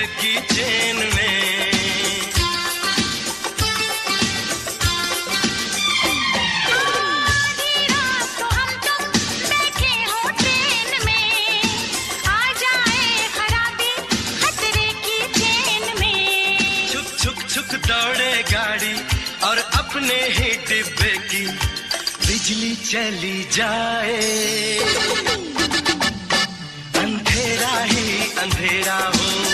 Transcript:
की चेन में। आधी रात को हम तुम बैठे हो ट्रेन में, आ जाए खराबी खतरे की चेन में। छुक छुक छुक दौड़े गाड़ी और अपने ही डिब्बे की बिजली चली जाए, अंधेरा ही अंधेरा हो।